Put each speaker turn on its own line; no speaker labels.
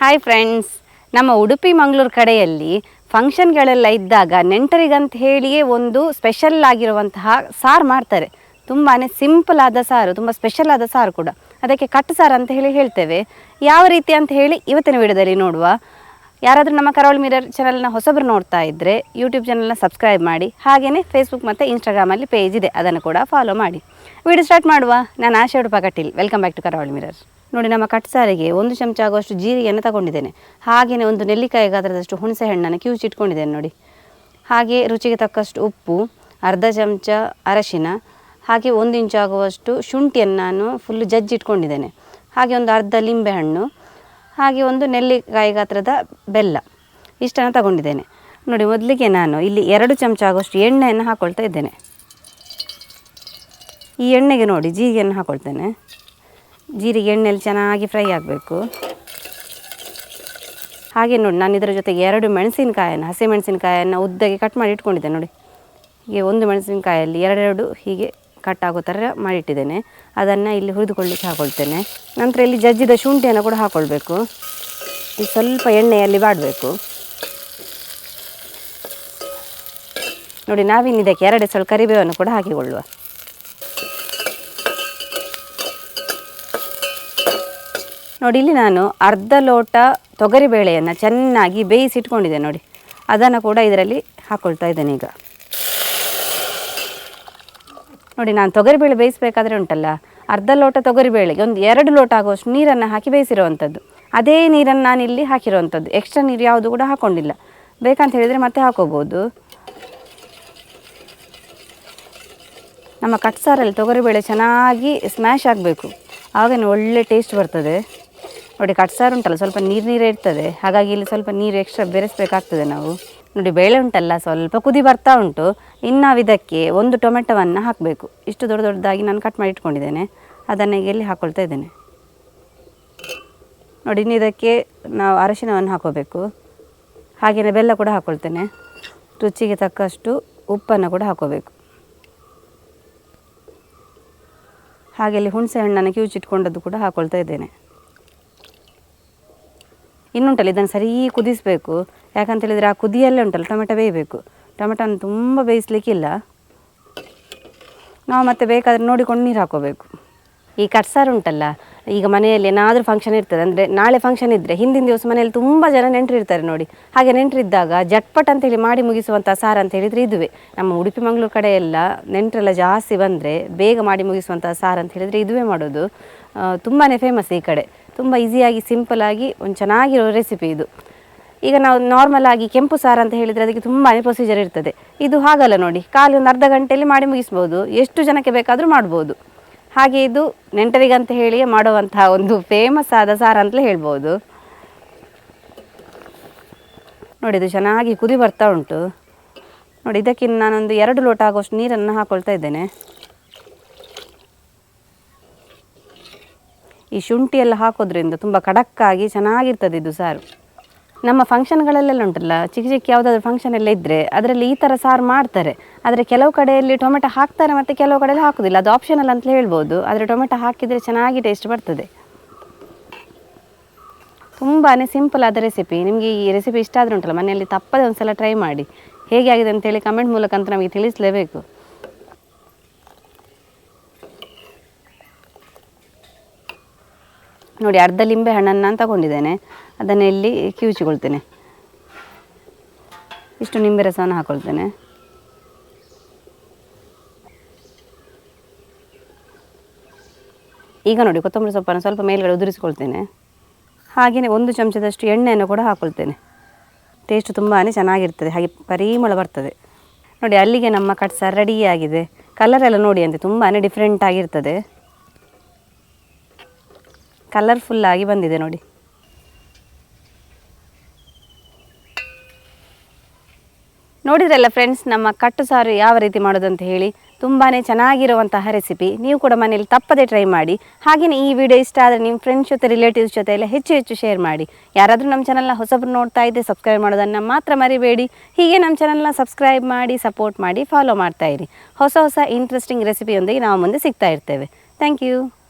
Hi friends, ನಮ್ಮ ಉಡುಪಿ ಮಂಗಳೂರು ಕಡೆಯಲ್ಲಿ ಫಂಕ್ಷನ್ಗಳೆಲ್ಲ ಇದ್ದಾಗ ನೆಂಟರಿಗಂತ ಹೇಳಿಯೇ ಒಂದು ಸ್ಪೆಷಲ್ ಆಗಿರುವಂತಹ ಸಾರು ಮಾಡ್ತಾರೆ. ತುಂಬಾ ಸಿಂಪಲ್ ಆದ ಸಾರು, ತುಂಬ ಸ್ಪೆಷಲ್ ಆದ ಸಾರು ಕೂಡ. ಅದಕ್ಕೆ ಕಟ್ಟು ಸಾರು ಅಂತ ಹೇಳ್ತೇವೆ. ಯಾವ ರೀತಿ ಅಂತ ಹೇಳಿ ಇವತ್ತಿನ ವಿಡಿಯೋದಲ್ಲಿ ನೋಡುವ. ಯಾರಾದರೂ ನಮ್ಮ ಕರಾವಳಿ ಮಿರರ್ ಚಾನಲ್ನ ಹೊಸಬರು ನೋಡ್ತಾ ಇದ್ದರೆ ಯೂಟ್ಯೂಬ್ ಚಾನಲ್ನ ಸಬ್ಸ್ಕ್ರೈಬ್ ಮಾಡಿ. ಹಾಗೆಯೇ ಫೇಸ್ಬುಕ್ ಮತ್ತು ಇನ್ಸ್ಟಾಗ್ರಾಮಲ್ಲಿ ಪೇಜ್ ಇದೆ, ಅದನ್ನು ಕೂಡ ಫಾಲೋ ಮಾಡಿ. ವಿಡಿಯೋ ಸ್ಟಾರ್ಟ್ ಮಾಡುವ. ನಾನು Asha Udupa Kateel. Welcome back to Karavali mirror. ನೋಡಿ, ನಮ್ಮ ಕಟ್ಟು ಸಾರಿಗೆ 1 ಚಮಚ ಆಗುವಷ್ಟು ಜೀರಿಗೆಯನ್ನು ತಗೊಂಡಿದ್ದೇನೆ. ಹಾಗೆಯೇ 1 ನೆಲ್ಲಿಕಾಯಿ ಗಾತ್ರದಷ್ಟು ಹುಣಸೆ ಹಣ್ಣನ್ನು ಕಿವುಚಿಟ್ಕೊಂಡಿದ್ದೇನೆ ನೋಡಿ. ಹಾಗೆ ರುಚಿಗೆ ತಕ್ಕಷ್ಟು ಉಪ್ಪು, ಅರ್ಧ ಚಮಚ ಅರಶಿನ, ಹಾಗೆ 1 ಇಂಚು ಆಗುವಷ್ಟು ಶುಂಠಿಯನ್ನು ನಾನು ಫುಲ್ಲು ಜಜ್ಜಿಟ್ಕೊಂಡಿದ್ದೇನೆ. ಹಾಗೆ ಒಂದು ಅರ್ಧ ಲಿಂಬೆಹಣ್ಣು, ಹಾಗೆ 1 ನೆಲ್ಲಿಕಾಯಿ ಗಾತ್ರದ ಬೆಲ್ಲ, ಇಷ್ಟನ್ನು ತಗೊಂಡಿದ್ದೇನೆ ನೋಡಿ. ಮೊದಲಿಗೆ ನಾನು ಇಲ್ಲಿ 2 ಚಮಚ ಆಗುವಷ್ಟು ಎಣ್ಣೆಯನ್ನು ಹಾಕ್ಕೊಳ್ತಾ ಇದ್ದೇನೆ. ಈ ಎಣ್ಣೆಗೆ ನೋಡಿ ಜೀರಿಗೆಯನ್ನು ಹಾಕ್ಕೊಳ್ತೇನೆ. ಜೀರಿಗೆ ಎಣ್ಣೆಯಲ್ಲಿ ಚೆನ್ನಾಗಿ ಫ್ರೈ ಆಗಬೇಕು. ಹಾಗೆ ನೋಡಿ, ನಾನು ಇದರ ಜೊತೆಗೆ 2 ಮೆಣಸಿನಕಾಯನ್ನು, ಹಸಿ ಮೆಣಸಿನಕಾಯನ್ನು ಉದ್ದಗೆ ಕಟ್ ಮಾಡಿ ಇಟ್ಕೊಂಡಿದ್ದೇನೆ ನೋಡಿ. ಹೀಗೆ 1 ಮೆಣಸಿನಕಾಯಲ್ಲಿ 2 ಹೀಗೆ ಕಟ್ ಆಗೋ ಥರ ಮಾಡಿಟ್ಟಿದ್ದೇನೆ. ಅದನ್ನು ಇಲ್ಲಿ ಹುರಿದುಕೊಳ್ಳಿಕ್ಕೆ ಹಾಕ್ಕೊಳ್ತೇನೆ. ನಂತರ ಇಲ್ಲಿ ಜಜ್ಜಿದ ಶುಂಠಿಯನ್ನು ಕೂಡ ಹಾಕ್ಕೊಳ್ಬೇಕು. ಇದು ಸ್ವಲ್ಪ ಎಣ್ಣೆಯಲ್ಲಿ ಬಾಡಬೇಕು ನೋಡಿ. ನಾವಿನ್ನು ಇದಕ್ಕೆ 2 ಸ್ವಲ್ಪ ಕರಿಬೇವನ್ನು ಕೂಡ ಹಾಕಿಕೊಳ್ಳುವ. ನೋಡಿ, ಇಲ್ಲಿ ನಾನು ಅರ್ಧ ಲೋಟ ತೊಗರಿಬೇಳೆಯನ್ನು ಚೆನ್ನಾಗಿ ಬೇಯಿಸಿಟ್ಕೊಂಡಿದ್ದೆ ನೋಡಿ. ಅದನ್ನು ಕೂಡ ಇದರಲ್ಲಿ ಹಾಕ್ಕೊಳ್ತಾ ಇದ್ದೇನೆ ಈಗ ನೋಡಿ. ನಾನು ತೊಗರಿಬೇಳೆ ಬೇಯಿಸಬೇಕಾದ್ರೆ ಉಂಟಲ್ಲ, ಅರ್ಧ ಲೋಟ ತೊಗರಿಬೇಳೆಗೆ 2 ಲೋಟ ಆಗುವಷ್ಟು ನೀರನ್ನು ಹಾಕಿ ಬೇಯಿಸಿರುವಂಥದ್ದು. ಅದೇ ನೀರನ್ನು ನಾನು ಇಲ್ಲಿ ಹಾಕಿರುವಂಥದ್ದು. ಎಕ್ಸ್ಟ್ರಾ ನೀರು ಯಾವುದು ಕೂಡ ಹಾಕ್ಕೊಂಡಿಲ್ಲ. ಬೇಕಂತ ಹೇಳಿದರೆ ಮತ್ತೆ ಹಾಕೋಬೋದು. ನಮ್ಮ ಕಟ್ ಸಾರಲ್ಲಿ ತೊಗರಿಬೇಳೆ ಚೆನ್ನಾಗಿ ಸ್ಮ್ಯಾಶ್ ಆಗಬೇಕು, ಆಗ ಒಳ್ಳೆ ಟೇಸ್ಟ್ ಬರ್ತದೆ ನೋಡಿ. ಕಟ್ ಸಾರು ಉಂಟಲ್ಲ, ಸ್ವಲ್ಪ ನೀರೇ ಇರ್ತದೆ. ಹಾಗಾಗಿ ಇಲ್ಲಿ ಸ್ವಲ್ಪ ನೀರು ಎಕ್ಸ್ಟ್ರಾ ಬೆರೆಸಬೇಕಾಗ್ತದೆ ನಾವು ನೋಡಿ. ಬೇಳೆ ಉಂಟಲ್ಲ, ಸ್ವಲ್ಪ ಕುದಿ ಬರ್ತಾ ಉಂಟು. ಇನ್ನು ನಾವು ಇದಕ್ಕೆ 1 ಟೊಮೆಟೊವನ್ನು ಹಾಕಬೇಕು. ಇಷ್ಟು ದೊಡ್ಡದಾಗಿ ನಾನು ಕಟ್ ಮಾಡಿ ಇಟ್ಕೊಂಡಿದ್ದೇನೆ. ಅದನ್ನು ಈಗ ಇಲ್ಲಿ ಹಾಕ್ಕೊಳ್ತಾ ಇದ್ದೇನೆ ನೋಡಿ. ಇನ್ನು ಇದಕ್ಕೆ ನಾವು ಅರಿಶಿನವನ್ನು ಹಾಕೋಬೇಕು. ಹಾಗೆಯೇ ಬೆಲ್ಲ ಕೂಡ ಹಾಕ್ಕೊಳ್ತೇನೆ. ರುಚಿಗೆ ತಕ್ಕಷ್ಟು ಉಪ್ಪನ್ನು ಕೂಡ ಹಾಕೋಬೇಕು. ಹಾಗೆ ಇಲ್ಲಿ ಹುಣಸೆ ಹಣ್ಣನ್ನು ಕಿವುಚಿಟ್ಕೊಂಡದ್ದು ಕೂಡ ಹಾಕ್ಕೊಳ್ತಾ ಇದ್ದೇನೆ. ಇನ್ನುಂಟಲ್ಲ, ಇದನ್ನು ಸರಿ ಕುದಿಸಬೇಕು. ಯಾಕಂತ ಹೇಳಿದರೆ ಆ ಕುದಿಯಲ್ಲೇ ಉಂಟಲ್ಲ ಟೊಮೆಟೊ ಬೇಯಬೇಕು. ಟೊಮೆಟೊನ ತುಂಬ ಬೇಯಿಸಲಿಕ್ಕಿಲ್ಲ. ನಾವು ಮತ್ತೆ ಬೇಕಾದರೆ ನೋಡಿಕೊಂಡು ನೀರು ಹಾಕೋಬೇಕು. ಈ ಕಟ್ಸಾರು ಉಂಟಲ್ಲ, ಈಗ ಮನೆಯಲ್ಲಿ ಏನಾದರೂ ಫಂಕ್ಷನ್ ಇರ್ತದೆ, ಅಂದರೆ ನಾಳೆ ಫಂಕ್ಷನ್ ಇದ್ದರೆ ಹಿಂದಿನ ದಿವಸ ಮನೆಯಲ್ಲಿ ತುಂಬ ಜನ ನೆಂಟರು ಇರ್ತಾರೆ ನೋಡಿ. ಹಾಗೆ ನೆಂಟರಿದ್ದಾಗ ಜಟ್ಪಟ್ ಅಂತೇಳಿ ಮಾಡಿ ಮುಗಿಸುವಂಥ ಸಾರು ಅಂತ ಹೇಳಿದರೆ ಇದುವೇ. ನಮ್ಮ ಉಡುಪಿ ಮಂಗಳೂರು ಕಡೆ ಎಲ್ಲ ನೆಂಟರೆಲ್ಲ ಜಾಸ್ತಿ ಬಂದರೆ ಬೇಗ ಮಾಡಿ ಮುಗಿಸುವಂಥ ಸಾರು ಅಂತ ಹೇಳಿದರೆ ಇದುವೇ ಮಾಡೋದು. ತುಂಬಾ ಫೇಮಸ್ ಈ ಕಡೆ. ತುಂಬ ಈಸಿಯಾಗಿ ಸಿಂಪಲಾಗಿ ಒಂದು ಚೆನ್ನಾಗಿರೋ ರೆಸಿಪಿ ಇದು. ಈಗ ನಾವು ನಾರ್ಮಲ್ ಆಗಿ ಕೆಂಪು ಸಾರು ಅಂತ ಹೇಳಿದರೆ ಅದಕ್ಕೆ ತುಂಬಾ ಪ್ರೊಸೀಜರ್ ಇರ್ತದೆ. ಇದು ಹಾಗಲ್ಲ ನೋಡಿ, ಖಾಲಿ ಒಂದು ಅರ್ಧ ಗಂಟೆಯಲ್ಲಿ ಮಾಡಿ ಮುಗಿಸ್ಬೋದು. ಎಷ್ಟು ಜನಕ್ಕೆ ಬೇಕಾದರೂ ಮಾಡ್ಬೋದು. ಹಾಗೆ ಇದು ನೆಂಟರಿಗಂತ ಹೇಳಿ ಮಾಡುವಂತಹ ಒಂದು ಫೇಮಸ್ ಆದ ಸಾರು ಅಂತಲೇ ಹೇಳ್ಬೋದು ನೋಡಿ. ಇದು ಚೆನ್ನಾಗಿ ಕುದಿ ಬರ್ತಾ ಉಂಟು ನೋಡಿ. ಇದಕ್ಕಿಂತ ನಾನೊಂದು 2 ಲೋಟ ಆಗುವಷ್ಟು ನೀರನ್ನು ಹಾಕ್ಕೊಳ್ತಾ ಇದ್ದೇನೆ. ಈ ಶುಂಠಿ ಎಲ್ಲ ಹಾಕೋದ್ರಿಂದ ತುಂಬ ಖಡಕ್ಕಾಗಿ ಚೆನ್ನಾಗಿರ್ತದೆ ಇದು ಸಾರು. ನಮ್ಮ ಫಂಕ್ಷನ್ಗಳಲ್ಲೆಲ್ಲ ಉಂಟಲ್ಲ, ಚಿಕ್ಕ ಚಿಕ್ಕ ಯಾವುದಾದ್ರೂ ಫಂಕ್ಷನ್ ಎಲ್ಲ ಇದ್ದರೆ ಅದರಲ್ಲಿ ಈ ಥರ ಸಾರು ಮಾಡ್ತಾರೆ. ಆದರೆ ಕೆಲವು ಕಡೆಯಲ್ಲಿ ಟೊಮೆಟೊ ಹಾಕ್ತಾರೆ ಮತ್ತು ಕೆಲವು ಕಡೆಯಲ್ಲಿ ಹಾಕೋದಿಲ್ಲ. ಅದು ಆಪ್ಷನಲ್ ಅಂತ ಹೇಳ್ಬೋದು. ಆದರೆ ಟೊಮೆಟೊ ಹಾಕಿದರೆ ಚೆನ್ನಾಗಿ ಟೇಸ್ಟ್ ಬರ್ತದೆ. ತುಂಬಾ ಸಿಂಪಲ್ ಆದ ರೆಸಿಪಿ. ನಿಮಗೆ ಈ ರೆಸಿಪಿ ಇಷ್ಟ ಆದರೆ ಉಂಟಲ್ಲ, ಮನೆಯಲ್ಲಿ ತಪ್ಪದೆ ಒಂದು ಸಲ ಟ್ರೈ ಮಾಡಿ. ಹೇಗೆ ಆಗಿದೆ ಅಂತೇಳಿ ಕಮೆಂಟ್ ಮೂಲಕ ಅಂತ ನಮಗೆ ತಿಳಿಸಲೇಬೇಕು ನೋಡಿ. ಅರ್ಧ ಲಿಂಬೆ ಹಣ್ಣನ್ನು ನಾನು ತಗೊಂಡಿದ್ದೇನೆ. ಅದನ್ನು ಇಲ್ಲಿ ಕಿವುಚಿಕೊಳ್ತೇನೆ. ಇಷ್ಟು ನಿಂಬೆ ರಸವನ್ನು ಹಾಕ್ಕೊಳ್ತೇನೆ. ಈಗ ನೋಡಿ, ಕೊತ್ತಂಬರಿ ಸೊಪ್ಪನ್ನು ಸ್ವಲ್ಪ ಮೇಲ್ಗಡೆ ಉದುರಿಸಿಕೊಳ್ತೇನೆ. ಹಾಗೆಯೇ 1 ಚಮಚದಷ್ಟು ಎಣ್ಣೆಯನ್ನು ಕೂಡ ಹಾಕ್ಕೊಳ್ತೇನೆ. ಟೇಸ್ಟ್ ತುಂಬಾ ಚೆನ್ನಾಗಿರ್ತದೆ, ಹಾಗೆ ಪರಿಮಳ ಬರ್ತದೆ ನೋಡಿ. ಅಲ್ಲಿಗೆ ನಮ್ಮ ಕಟ್ ಸಾರು ರೆಡಿಯಾಗಿದೆ. ಕಲರೆಲ್ಲ ನೋಡಿ ಅಂತೆ ತುಂಬಾ ಡಿಫ್ರೆಂಟ್ ಆಗಿರ್ತದೆ. ಕಲರ್ಫುಲ್ಲಾಗಿ ಬಂದಿದೆ ನೋಡಿ. ನೋಡಿದ್ರಲ್ಲ ಫ್ರೆಂಡ್ಸ್, ನಮ್ಮ ಕಟ್ಟು ಸಾರು ಯಾವ ರೀತಿ ಮಾಡೋದಂತ ಹೇಳಿ. ತುಂಬಾ ಚೆನ್ನಾಗಿರುವಂತಹ ರೆಸಿಪಿ. ನೀವು ಕೂಡ ಮನೇಲಿ ತಪ್ಪದೆ ಟ್ರೈ ಮಾಡಿ. ಹಾಗೆಯೇ ಈ ವಿಡಿಯೋ ಇಷ್ಟ ಆದರೆ ನಿಮ್ಮ ಫ್ರೆಂಡ್ಸ್ ಜೊತೆ ರಿಲೇಟಿವ್ಸ್ ಜೊತೆ ಎಲ್ಲ ಹೆಚ್ಚು ಶೇರ್ ಮಾಡಿ. ಯಾರಾದರೂ ನಮ್ಮ ಚಾನಲ್ನ ಹೊಸಬರು ನೋಡ್ತಾ ಇದ್ದರೆ ಸಬ್ಸ್ಕ್ರೈಬ್ ಮಾಡೋದನ್ನು ಮಾತ್ರ ಮರಿಬೇಡಿ. ಹೀಗೆ ನಮ್ಮ ಚಾನಲ್ನ ಸಬ್ಸ್ಕ್ರೈಬ್ ಮಾಡಿ, ಸಪೋರ್ಟ್ ಮಾಡಿ, ಫಾಲೋ ಮಾಡ್ತಾ ಇರಿ. ಹೊಸ ಇಂಟ್ರೆಸ್ಟಿಂಗ್ ರೆಸಿಪಿಯೊಂದಿಗೆ ನಾವು ಮುಂದೆ ಸಿಗ್ತಾ ಇರ್ತೇವೆ. Thank you.